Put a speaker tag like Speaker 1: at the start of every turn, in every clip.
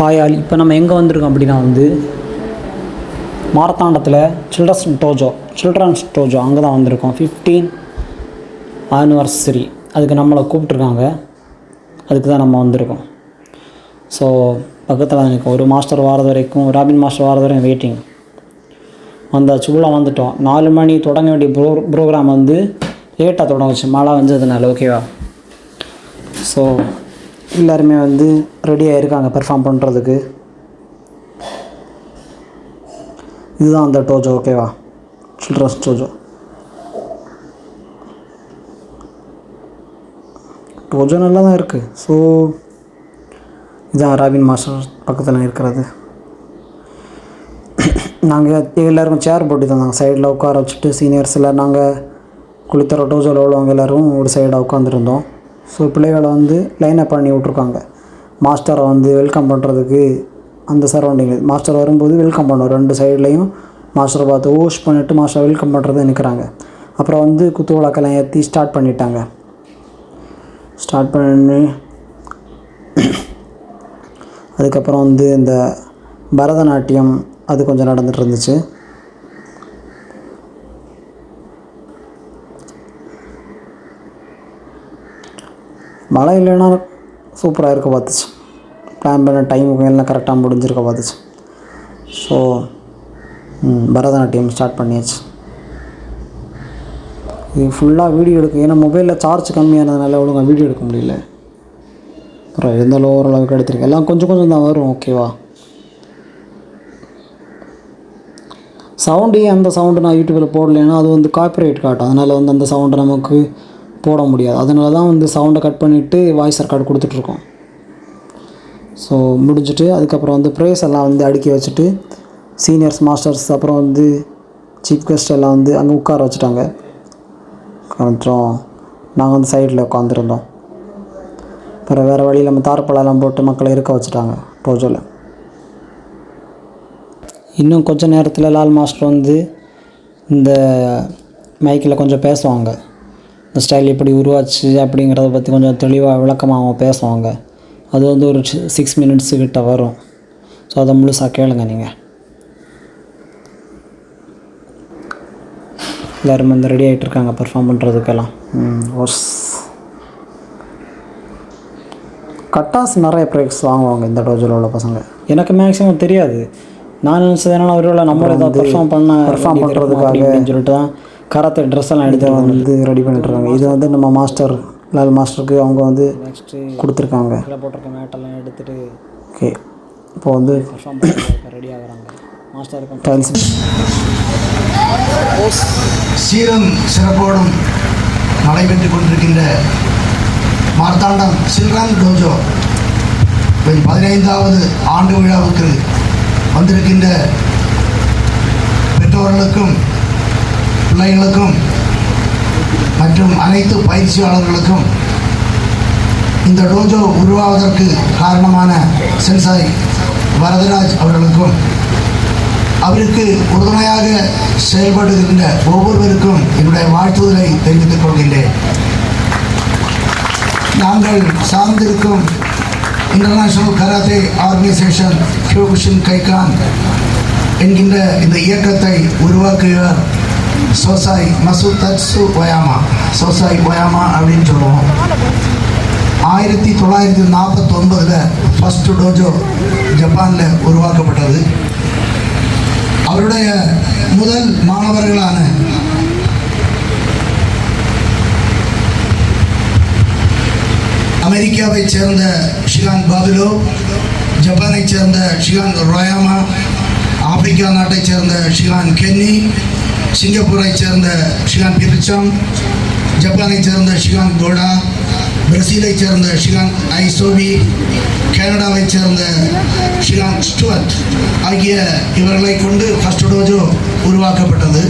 Speaker 1: Hi all. இப்போ நம்ம எங்கே வந்திருக்கோம் அப்படின்னா மாரத்தாண்டத்தில் சில்ட்ரன்ஸ் டோஜோ அங்கே தான் வந்திருக்கோம். 15th anniversary அதுக்கு நம்மளை கூப்பிட்ருக்காங்க. அதுக்கு தான் நம்ம வந்திருக்கோம். ஸோ பக்கத்தில் எனக்கு ஒரு மாஸ்டர் வாரது வரைக்கும், ராபின் மாஸ்டர் வாரது வரைக்கும் வெயிட்டிங். வந்தாச்சு, உள்ளே வந்துவிட்டோம். 4 மணி தொடங்க வேண்டிய ப்ரோக்ராம் லேட்டாக தொடங்குச்சு, மழை வந்ததுனால. ஓகேவா? ஸோ எல்லாருமே ரெடியாக இருக்காங்க பெர்ஃபார்ம் பண்ணுறதுக்கு. இதுதான் அந்த டோஜோ. ஓகேவா? சில்ட்ரன்ஸ் டோஜோ நல்லா தான் இருக்குது. ஸோ இதுதான் ராபின் மாஸ்டர் பக்கத்தில் இருக்கிறது. நாங்கள் எல்லாருக்கும் சேர் போட்டு தந்தாங்க, சைடில் உட்கார வச்சுட்டு சீனியர்ஸில் நாங்கள் குளித்தர டோஜோவில் உள்ளவங்க எல்லோரும் ஒரு சைடாக உட்காந்துருந்தோம். ஸோ பிள்ளைகளை லைனப் பண்ணி விட்ருக்காங்க. மாஸ்டரை வெல்கம் பண்ணுறதுக்கு அந்த சரௌண்டிங். மாஸ்டர் வரும்போது வெல்கம் பண்ணுவோம், 2 சைட்லேயும் மாஸ்டரை பார்த்து ஓஷ் பண்ணிவிட்டு மாஸ்டரை வெல்கம் பண்ணுறது நிற்கிறாங்க. அப்புறம் குத்து விளக்கெல்லாம் ஏற்றி ஸ்டார்ட் பண்ணிட்டாங்க. ஸ்டார்ட் பண்ணி அதுக்கப்புறம் இந்த பரதநாட்டியம் அது கொஞ்சம் நடந்துகிட்டு இருந்துச்சு. மழை இல்லைன்னா சூப்பராக இருக்க பார்த்துச்சு. பிளான் பண்ண டைமுக்கு எல்லாம் கரெக்டாக முடிஞ்சிருக்க பார்த்துச்சு. ஸோ பரதநாட்டியம் ஸ்டார்ட் பண்ணியாச்சு. இது ஃபுல்லாக வீடியோ எடுக்கும், ஏன்னா மொபைலில் சார்ஜ் கம்மியானதுனால ஒழுங்காக வீடியோ எடுக்க முடியல. அப்புறம் இருந்தாலும் ஓரளவுக்கு எடுத்துருக்கேன். எல்லாம் கொஞ்சம் தான் வரும். ஓகேவா? அந்த சவுண்டு நான் யூடியூப்பில் போடலைன்னா அது காப்பிரைட் காட்டும். அதனால் அந்த சவுண்டை நமக்கு போட முடியாது. அதனால தான் சவுண்டை கட் பண்ணிவிட்டு வாய்ஸ் ரெக்கார்டு கொடுத்துட்ருக்கோம். ஸோ முடிஞ்சுட்டு அதுக்கப்புறம் ப்ரைஸ் எல்லாம் அடுக்கி வச்சுட்டு சீனியர்ஸ், மாஸ்டர்ஸ், அப்புறம் சீஃப் கெஸ்ட் எல்லாம் அங்கே உட்கார வச்சுட்டாங்க. அப்புறம் நாங்கள் சைடில் உட்காந்துருந்தோம். அப்புறம் வேறு வழியில் நம்ம தார்பாலெல்லாம் போட்டு மக்களை இருக்க வச்சுட்டாங்க டோஜோவில். இன்னும் கொஞ்சம் நேரத்தில் லால் மாஸ்டர் இந்த மைக்கில் கொஞ்சம் பேசுவாங்க. இந்த ஸ்டைல் எப்படி உருவாச்சு அப்படிங்கிறத பற்றி கொஞ்சம் தெளிவாக விளக்கமாக பேசுவாங்க. அது ஒரு 6 minutes கிட்ட வரும். ஸோ அதை முழுசாக கேளுங்க நீங்கள். எல்லோரும் ரெடி ஆகிட்டு இருக்காங்க பெர்ஃபார்ம் பண்ணுறதுக்கெல்லாம். கட்டாஸ் நிறைய ப்ரைஸ் வாங்குவாங்க இந்த டோஜோவில் உள்ள பசங்க. எனக்கு மேக்ஸிமம் தெரியாது. நான் நினச்சது என்னென்னா ஒருவேளை நம்மளை ஏதாவது பெர்ஃபார்ம் பண்ணுறதுக்காக அப்படின்னு சொல்லிட்டு தான் கராத்தே ட்ரெஸ் எல்லாம் எடுத்து ரெடி பண்ணிட்டுருக்காங்க. இது நம்ம மாஸ்டர் லால் மாஸ்டருக்கு அவங்க நெக்ஸ்ட்டு கொடுத்துருக்காங்க. போட்டிருக்க மேட்டெல்லாம் எடுத்துகிட்டு ஓகே இப்போ பெர்ஃபார்ம் பண்ணுறதுக்கு ரெடி ஆகுறாங்க. மாஸ்டருக்கு டைல்ஸ்
Speaker 2: சீரம் சிறப்போடும் நடைபெற்று கொண்டிருக்கின்ற மார்த்தாண்டம் சில்ட்ரன் டோஜோ 15வது ஆண்டு விழாவுக்கு வந்திருக்கின்ற பெற்றோர்களுக்கும் பிள்ளைகளுக்கும் மற்றும் அனைத்து பயிற்சியாளர்களுக்கும் இந்த டோஜோ உருவாவதற்கு காரணமான சென்சாய் வரதராஜ் அவர்களுக்கும் அவருக்கு உறுதுணையாக செயல்படுகின்ற ஒவ்வொருவருக்கும் என்னுடைய வாழ்த்துதலை தெரிவித்துக் கொள்கின்றேன். நாங்கள் சார்ந்திருக்கும் இன்டர்நேஷனல் கராத்தே ஆர்கனைசேஷன் கியோகுஷின் கைகான் என்கின்ற இந்த இயக்கத்தை உருவாக்குகிறார் சோசாய் மசுதட்சு ஒயாமா அப்படின்னு சொல்லுவோம். 1949 ஃபஸ்ட்டு டோஜோ ஜப்பானில் உருவாக்கப்பட்டது. அவருடைய முதல் மாணவர்களான அமெரிக்காவைச் சேர்ந்த ஷிகான் பாபிலோ, ஜப்பானைச் சேர்ந்த ஷிகான் ரோயாமா, ஆப்பிரிக்கா நாட்டைச் சேர்ந்த ஷிகான் கென்னி, சிங்கப்பூரை சேர்ந்த ஷிகான் பிரிச்சாம், ஜப்பானை சேர்ந்த ஷிகான் கோடா, பிரசீலை சேர்ந்த ஷிகான் ஐசோபி, கனடாவை சேர்ந்த ஷிகான் ஸ்டுவர்ட் ஆகிய இவர்களை கொண்டு ஃபர்ஸ்ட் டோஜோ உருவாக்கப்பட்டது.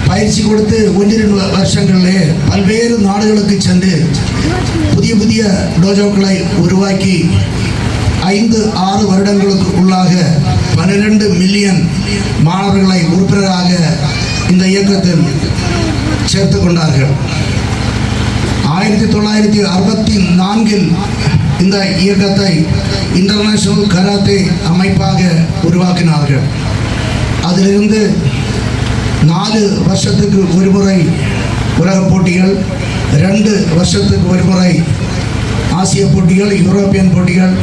Speaker 2: பயிற்சி கொடுத்து 1-2 வருஷங்களிலே பல்வேறு நாடுகளுக்கு சென்று புதிய டோஜோக்களை உருவாக்கி 5-6 வருடங்களுக்கு உள்ளாக 12 மில்லியன் மாணவர்களை உறுப்பினராக இந்த இயக்கத்தில் சேர்த்து கொண்டார்கள். 1964 இந்த இயக்கத்தை இன்டர்நேஷனல் கராத்தே அமைப்பாக உருவாக்கினார்கள். அதிலிருந்து 4 வருஷத்துக்கு ஒரு முறை உலகப் போட்டிகள், 2 வருஷத்துக்கு ஒரு முறை ஆசிய போட்டிகள், யூரோப்பியன் போட்டிகள்,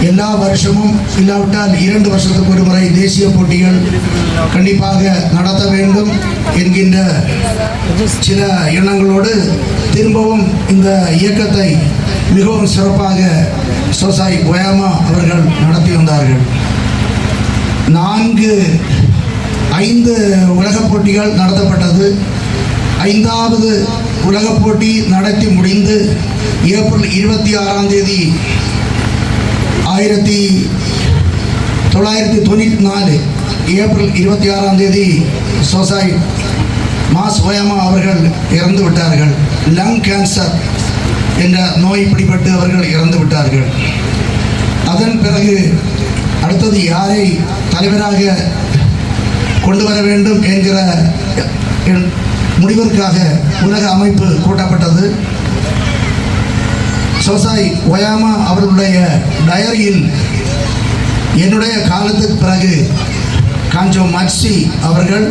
Speaker 2: எல்லா வருஷமும் இல்லாவிட்டால் 2 வருஷத்துக்கு ஒரு முறை தேசிய போட்டிகள் கண்டிப்பாக நடத்த வேண்டும் என்கின்ற சில எண்ணங்களோடு திரும்பவும் இந்த இயக்கத்தை மிகவும் சிறப்பாக சோசாய் ஒயாமா அவர்கள் நடத்தி வந்தார்கள். 5 உலகப் போட்டிகள் நடத்தப்பட்டது. 5வது உலகப் போட்டி நடத்தி முடிந்து ஏப்ரல் 26ஆம் தேதி 1994 ஏப்ரல் 26ஆம் தேதி சோசாய் மாஸ் ஒயாமா அவர்கள் இறந்து விட்டார்கள். லங் கேன்சர் என்ற நோய் பிடிபட்டு அவர்கள் இறந்து விட்டார்கள். அதன் பிறகு அடுத்தது யாரை தலைவராக கொண்டு வர வேண்டும் என்கிற முடிவிற்காக உலக அமைப்பு கூட்டப்பட்டது. சோசாய் ஒயாமா அவர்களுடைய டயரியில் என்னுடைய காலத்துக்கு பிறகு காஞ்சோ மட்சி அவர்கள்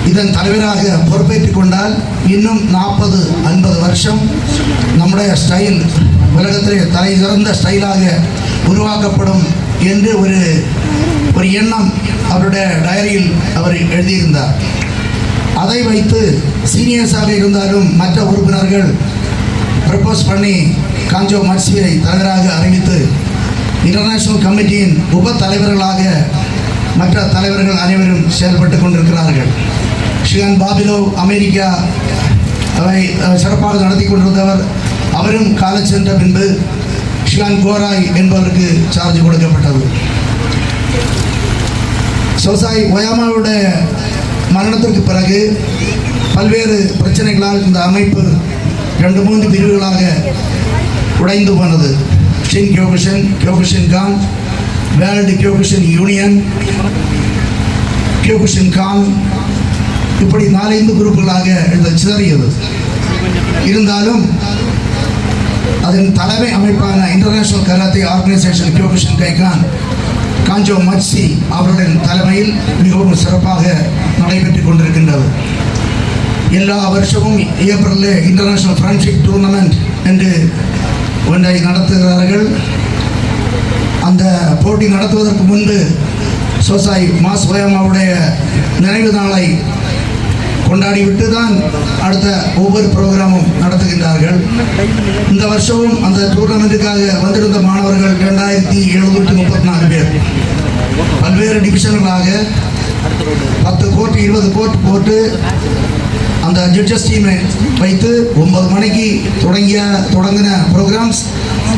Speaker 2: இதன் தலைவராக பொறுப்பேற்றுக் கொண்டால் இன்னும் 40-50 வருஷம் நம்முடைய ஸ்டைல் உலகத்திலே தலை சிறந்த ஸ்டைலாக உருவாக்கப்படும் என்று ஒரு எண்ணம் அவருடைய டயரியில் அவர் எழுதியிருந்தார். அதை வைத்து சீனியர்ஸாக இருந்தாலும் மற்ற உறுப்பினர்கள் ப்ரப்போஸ் பண்ணி காஞ்சோ மட்சியை தலைவராக அறிவித்து இன்டர்நேஷனல் கமிட்டியின் உப தலைவர்களாக மற்ற தலைவர்கள் அனைவரும் செயல்பட்டு கொண்டிருக்கிறார்கள். ஷிகான் பாபிலோ அமெரிக்கா அவை சிறப்பாக நடத்தி கொண்டிருந்தவர். அவரும் கால சென்ற பின்பு ஷிகான் கோராய் என்பவருக்கு சார்ஜ் கொடுக்கப்பட்டது. சோசாய் ஒயாமாவுடைய மரணத்திற்கு பிறகு பல்வேறு பிரச்சனைகளால் இந்த அமைப்பு 2-3 பிரிவுகளாக உடைந்து போனது. Shin Kyokushin, Kyokushin Kan, World Kyokushin union, Kyokushin Kan, இப்படி 4-5 குரூப்புகளாக சிதறியது. இருந்தாலும் அதன் தலைமை அமைப்பான international karate organisation Kyokushin Kaikan Kancho Matsui அவருடைய தலைமையில் மிகவும் சிறப்பாக நடைபெற்றுக் கொண்டிருக்கின்றது. எல்லா வருஷமும் ஏப்ரலில் இன்டர்நேஷனல் ஃப்ரெண்ட்ஷிப் டூர்னமெண்ட் என்று ஒன்றை நடத்துகிறார்கள். அந்த போட்டி நடத்துவதற்கு முன்பு சோசாய் மாஸ் ஒயாமாவுடைய நினைவு நாளை கொண்டாடிவிட்டு தான் அடுத்த ஒவ்வொரு ப்ரோக்ராமும் நடத்துகின்றார்கள். இந்த வருஷமும் அந்த டூர்னமெண்ட்டுக்காக வந்திருந்த மாணவர்கள் 2734 பேர் பல்வேறு டிவிஷன்களாக 10 கோர்ட் 20 கோர்ட் போட்டு அந்த ஜட்ஜஸ் டீமை வைத்து 9 மணிக்கு தொடங்கின ப்ரோக்ராம்ஸ்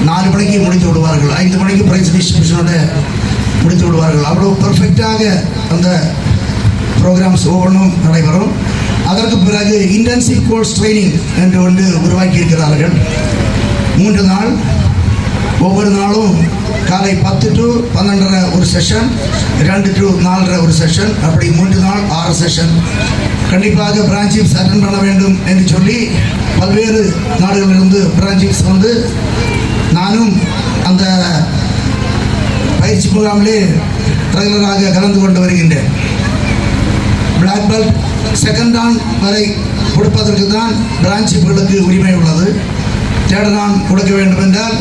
Speaker 2: 4 மணிக்கு முடித்து விடுவார்கள். 5 மணிக்கு ப்ரைஸ் டிஸ்ட்ரிபியூஷனோட முடித்து விடுவார்கள். அவ்வளோ பர்ஃபெக்டாக அந்த ப்ரோக்ராம்ஸ் ஒவ்வொன்றும் நடைபெறும். அதற்கு பிறகு இன்டென்சிவ் கோர்ஸ் ட்ரைனிங் என்று ஒன்று உருவாக்கி இருக்கிறார்கள். 3 நாள், ஒவ்வொரு நாளும் காலை 10 to 12:30 ஒரு செஷன், 2 to 4:30 ஒரு செஷன், அப்படி 3 நாள் 6 செஷன். கண்டிப்பாக பிரான்ச்சீஃப்ஸ் அட்டென்ட் பண்ண வேண்டும் என்று சொல்லி பல்வேறு நாடுகளிலிருந்து பிரான்ச்சீஃப்ஸ் வந்து நானும் அந்த பயிற்சி முகாமிலே ரெகுலராக கலந்து கொண்டு வருகின்றேன். பிளாக் பெல்ட் செகண்ட் டான் வரை கொடுப்பதற்கு தான் பிரான்ச்சீஃப்களுக்கு உரிமை உள்ளது. தேர்ட் டான் கொடுக்க வேண்டும் என்றால்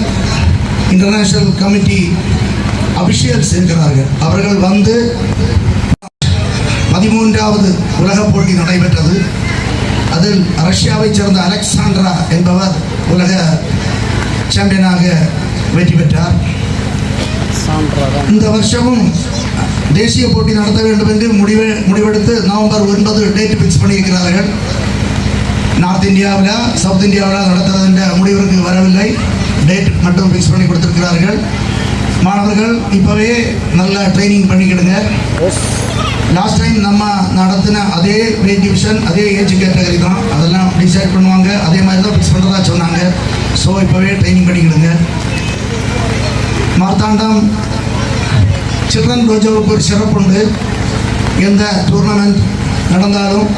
Speaker 2: இன்டர்நேஷனல் கமிட்டி அபிஷியல்ஸ் இருக்கிறார்கள். அவர்கள் வந்து 13வது உலகப் போட்டி நடைபெற்றது. அதில் ரஷ்யாவைச் சேர்ந்த அலெக்சாண்ட்ரா என்பவர் உலக சாம்பியனாக வெற்றி பெற்றார். இந்த வருஷமும் தேசிய போட்டி நடத்த வேண்டும் என்று முடிவெடுத்து நவம்பர் 9 டேட் ஃபிக்ஸ் பண்ணியிருக்கிறார்கள். நார்த் இந்தியாவில் சவுத் இந்தியாவில் நடத்துகிற முடிவிற்கு வரவில்லை. டேட் மட்டும் ஃபிக்ஸ் பண்ணி கொடுத்துருக்கிறார்கள். மாணவர்கள் இப்போவே நல்லா ட்ரைனிங் பண்ணிக்கிடுங்க. லாஸ்ட் டைம் நம்ம நடத்தின அதே வெயிட் டிவிஷன், அதே ஏஜ் கேட்டகரி தான், அதெல்லாம் டிசைட் பண்ணுவாங்க. அதே மாதிரி தான் ஃபிக்ஸ் பண்ணுறதா சொன்னாங்க. ஸோ இப்போவே ட்ரைனிங் பண்ணிக்கிடுங்க. மார்த்தாண்டம் சில்ட்ரன் டோஜோவுக்கு ஒரு சிறப்புண்டு. எந்த டூர்னமெண்ட் நடந்தாலும்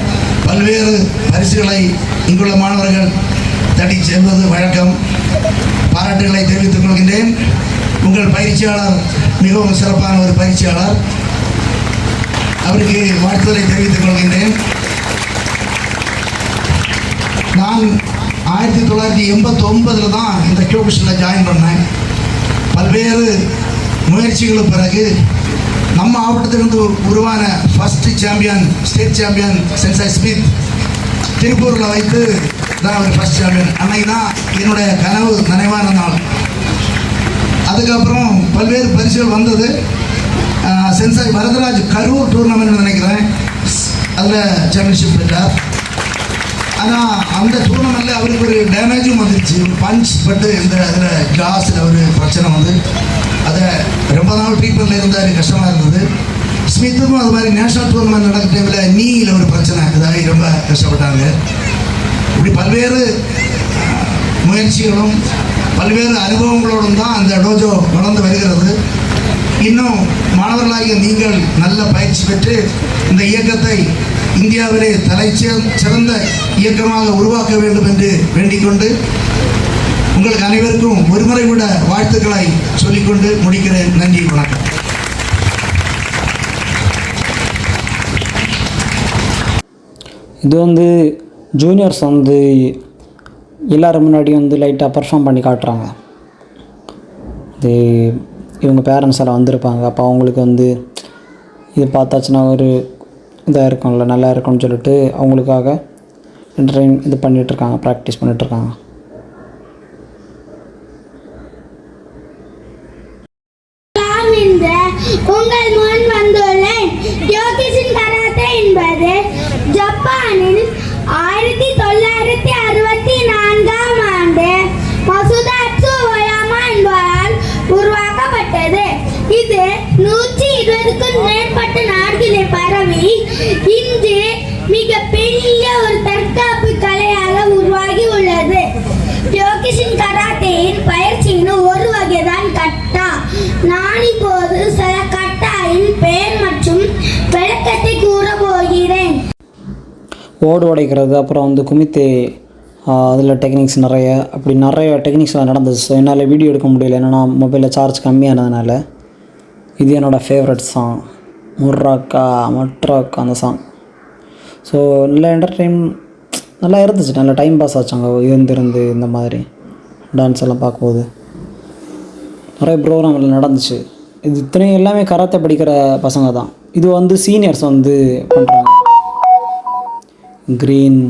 Speaker 2: பல்வேறு பரிசுகளை இங்குள்ள மாணவர்கள் தட்டி செல்வது வழக்கம். பாராட்டுகளை தெரிவித்துக் கொள்கின்றேன். உங்கள் பயிற்சியாளர் மிகவும் சிறப்பான ஒரு பயிற்சியாளர், அவருக்கு வாழ்த்துக்களை தெரிவித்துக் கொள்கின்றேன். நான் 1989 தான் இந்த கியோகுஷனில் ஜாயின் பண்ணேன். பல்வேறு முயற்சிகளுக்கு பிறகு நம்ம மாவட்டத்திலிருந்து உருவான first champion, state champion sensei Smith திருப்பூரில் வைத்து தான் அவர் ஃபஸ்ட் சாம்பியன். அன்னைக்கு தான் என்னுடைய கனவு நினைவான நாள். அதுக்கப்புறம் பல்வேறு பரிசுகள் வந்தது. சென்சாய் வரதராஜ் கரூர் டூர்னமெண்ட் நினைக்கிறேன், அதில் சாம்பியன்ஷிப் பெற்றார். ஆனால் அந்த டூர்னமெண்ட்டில் அவருக்கு ஒரு டேமேஜும் வந்துருச்சு. ஒரு பஞ்ச் பட்டு இந்த அதில் கிளாஸில் ஒரு பிரச்சனை வந்து அதை ரொம்ப நாள் ட்ரீட்மெண்ட்டில் இருந்தார், கஷ்டமாக இருந்தது. ஸ்மித்துக்கும் அது மாதிரி நேஷனல் டூர்னமெண்ட் நடக்கிற டைமில் நீயில் ஒரு பிரச்சனை இதாகி ரொம்ப கஷ்டப்பட்டாங்க. இப்படி பல்வேறு முயற்சிகளும் பல்வேறு அனுபவங்களோடும் தான் அந்த டோஜோ வளர்ந்து வருகிறது. இன்னும் மாணவர்களாகிய நீங்கள் நல்ல பயிற்சி பெற்று இந்த இயக்கத்தை இந்தியாவிலே சிறந்த இயக்கமாக உருவாக்க வேண்டும் என்று வேண்டிக்கொண்டு உங்களுக்கு அனைவருக்கும் ஒருமுறை கூட வாழ்த்துக்களை சொல்லிக்கொண்டு முடிக்கிறேன். நன்றி, வணக்கம்.
Speaker 1: இது வந்து ஜூனியர்ஸ் வந்து எல்லோரும் முன்னாடி வந்து லைட்டாக பர்ஃபார்ம் பண்ணி காட்டுறாங்க. இது இவங்க பேரண்ட்ஸ் எல்லாம் வந்திருப்பாங்க. அப்போ அவங்களுக்கு வந்து இது பார்த்தாச்சுன்னா ஒரு இதாக இருக்கும்ல, நல்லா இருக்கும்னு சொல்லிட்டு அவங்களுக்காக இது பண்ணிகிட்ருக்காங்க, ப்ராக்டிஸ் பண்ணிகிட்ருக்காங்க.
Speaker 3: உங்கள் முன் வந்துள்ளேன். யோகிஷின் கராத்தே என்பது ஜப்பானில் 1964ஆம் ஆண்டு மசுதாட்சு ஒயாமா என்பவரால் உருவாக்கப்பட்டது. இது 120க்கும் மேற்பட்ட நாடுகளில் பரவி இன்று மிக பெரிய ஒரு தற்காப்பு கலையாக உருவாகி உள்ளது. யோகிஷின் கராத்தேயின் பயிற்சியின் ஒரு வகைதான் கட்டா. நான் இப்போது சில கட்டாயின் பெயர் மற்றும் விளக்கத்தை கூற போகிறேன்.
Speaker 1: ஓடு உடைக்கிறது, அப்புறம் வந்து குமித்தே, அதில் டெக்னிக்ஸ் நிறைய டெக்னிக்ஸ்லாம் நடந்துச்சு. ஸோ என்னால் வீடியோ எடுக்க முடியல, ஏன்னா மொபைலில் சார்ஜ் கம்மியானதுனால. இது என்னோடய ஃபேவரட் சாங், முர்ராக்கா மட்ராக்கா அந்த சாங். ஸோ நல்லா இருந்துச்சு, நல்லா டைம் பாஸ் ஆச்சு அங்கே இருந்திருந்து. இந்த மாதிரி டான்ஸ் எல்லாம் பார்க்கும்போது நிறைய ப்ரோக்ராம்கள் நடந்துச்சு. இது இத்தனையும் எல்லாமே கராத்தே படிக்கிற பசங்க தான். இது வந்து சீனியர்ஸ் வந்து பண்ணுறாங்க. க்ரீன்,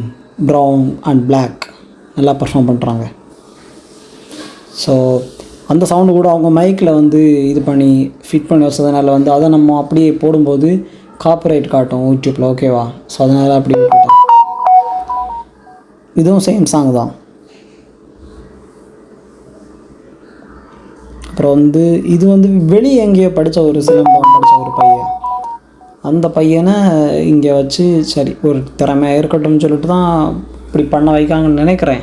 Speaker 1: ப்ரௌன் அண்ட் பிளாக் நல்லா பர்ஃபார்ம் பண்ணுறாங்க. ஸோ அந்த சவுண்டு கூட அவங்க மைக்கில் வந்து இது பண்ணி ஃபிட் பண்ணி வச்சதுனால வந்து அதை நம்ம அப்படியே போடும்போது காப்பிரைட் காட்டும் யூடியூப்பில், ஓகேவா? ஸோ அதனால் அப்படி விட்டுட்டேன். இதுவும் சேம் சாங் தான். அப்புறம் வந்து இது வந்து வெளியே எங்கேயோ படித்த ஒரு சிலம்பம் படித்த ஒரு பையன், அந்த பையனை இங்கே வச்சு சரி ஒரு திறமையாக இருக்கட்டும்னு சொல்லிட்டு தான் இப்படி பண்ண வைக்காங்கன்னு நினைக்கிறேன்.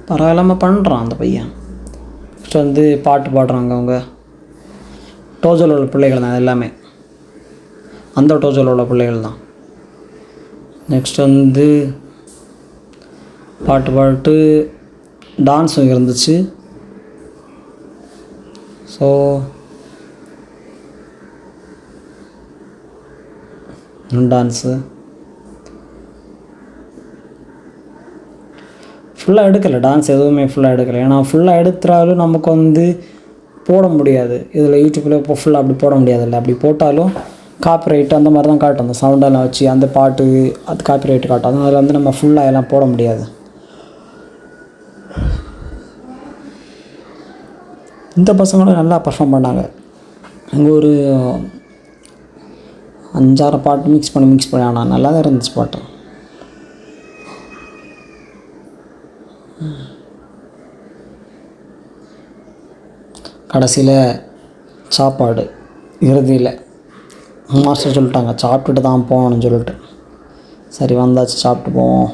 Speaker 1: பரவாயில்லாமல் பண்ணுறான் அந்த பையன். ஃபஸ்ட்டு வந்து பாட்டு பாடுறாங்க அவங்க. டோஜோவில் உள்ள பிள்ளைகள் தான் எல்லாமே, அந்த டோஜோவில் உள்ள பிள்ளைகள் தான். நெக்ஸ்ட் வந்து பாட்டு டான்ஸும் இருந்துச்சு. ஸோ டான்ஸு ஃபுல்லாக எடுக்கலை, டான்ஸ் எதுவுமே ஃபுல்லாக எடுக்கலை. ஏன்னா ஃபுல்லாக எடுத்துட்டாலும் நமக்கு வந்து போட முடியாது இதில், யூடியூப்பில் இப்போ ஃபுல்லாக அப்படி போட முடியாதுல்ல. அப்படி போட்டாலும் காப்பிரைட் அந்த மாதிரி தான் காட்டும், அந்த சவுண்டெல்லாம் வச்சு அந்த பாட்டு அது காப்பிரைட் காட்டும். அதனால் வந்து நம்ம ஃபுல்லாக எல்லாம் போட முடியாது. இந்த பசங்களும் நல்லா பர்ஃபார்ம் பண்ணாங்க. அங்கே ஒரு 5-6 பாட்டு மிக்ஸ் பண்ணி ஆனால் நல்லா தான் இருந்துச்சு பாட்டு. கடைசியில் சாப்பாடு இறுதியில் மாஸ்டர் சொல்லிட்டாங்க சாப்பிட்டுட்டு தான் போகணும்னு சொல்லிட்டு. சரி வந்தாச்சு, சாப்பிட்டு போவோம்.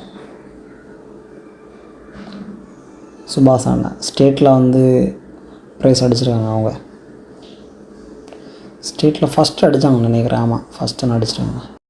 Speaker 1: சுபாஷ் அண்ணன் ஸ்டேட்டில் வந்து ப்ரைஸ் அடிச்சிருக்காங்க. அவங்க ஸ்டேட்டில் ஃபஸ்ட்டு அடித்தாங்கன்னு நினைக்கிறேன். ஆமாம், ஃபஸ்ட்டுன்னு அடிச்சிட்டாங்க.